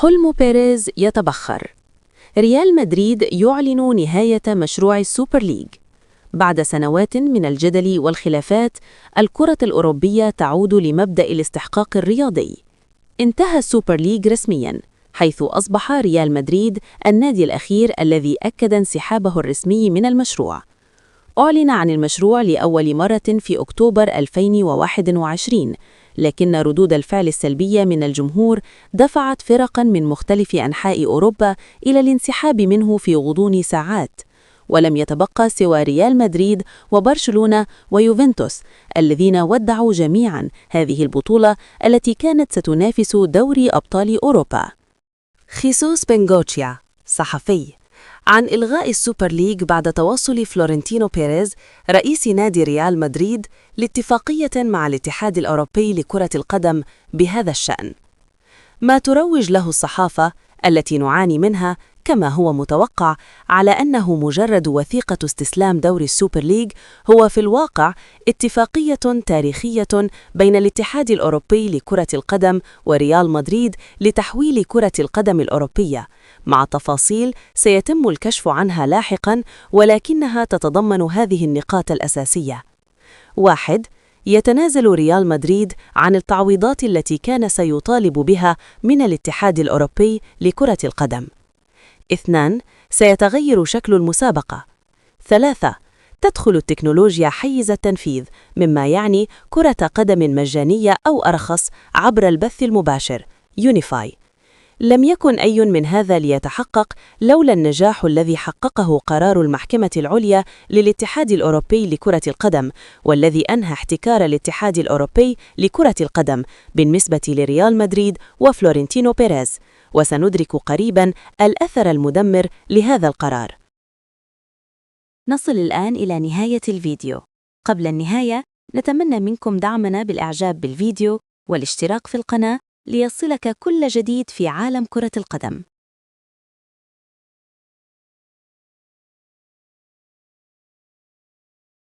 حلم بيريز يتبخر. ريال مدريد يعلن نهاية مشروع السوبر ليج. بعد سنوات من الجدل والخلافات، الكرة الأوروبية تعود لمبدأ الاستحقاق الرياضي. انتهى السوبر ليج رسمياً، حيث أصبح ريال مدريد النادي الأخير الذي أكد انسحابه الرسمي من المشروع. أعلن عن المشروع لأول مرة في أكتوبر 2021، لكن ردود الفعل السلبية من الجمهور دفعت فرقاً من مختلف أنحاء أوروبا إلى الانسحاب منه في غضون ساعات، ولم يتبقى سوى ريال مدريد وبرشلونة ويوفنتوس الذين ودعوا جميعاً هذه البطولة التي كانت ستنافس دوري أبطال أوروبا. خيسوس بنغوتشيا، صحفي، عن إلغاء السوبر ليج بعد توصل فلورنتينو بيريز رئيس نادي ريال مدريد لاتفاقية مع الاتحاد الأوروبي لكرة القدم بهذا الشأن. ما تروج له الصحافة التي نعاني منها كما هو متوقع على أنه مجرد وثيقة استسلام دوري السوبر ليج، هو في الواقع اتفاقية تاريخية بين الاتحاد الأوروبي لكرة القدم وريال مدريد لتحويل كرة القدم الأوروبية، مع تفاصيل سيتم الكشف عنها لاحقاً، ولكنها تتضمن هذه النقاط الأساسية. 1. يتنازل ريال مدريد عن التعويضات التي كان سيطالب بها من الاتحاد الأوروبي لكرة القدم. 2. سيتغير شكل المسابقة. 3. تدخل التكنولوجيا حيز التنفيذ، مما يعني كرة قدم مجانية أو أرخص عبر البث المباشر يونيفاي. لم يكن أي من هذا ليتحقق لولا النجاح الذي حققه قرار المحكمة العليا للاتحاد الأوروبي لكرة القدم، والذي أنهى احتكار الاتحاد الأوروبي لكرة القدم بالنسبة لريال مدريد وفلورنتينو بيريز، وسندرك قريباً الأثر المدمر لهذا القرار. نصل الآن إلى نهاية الفيديو. قبل النهاية، نتمنى منكم دعمنا بالإعجاب بالفيديو والاشتراك في القناة ليصلك كل جديد في عالم كرة القدم.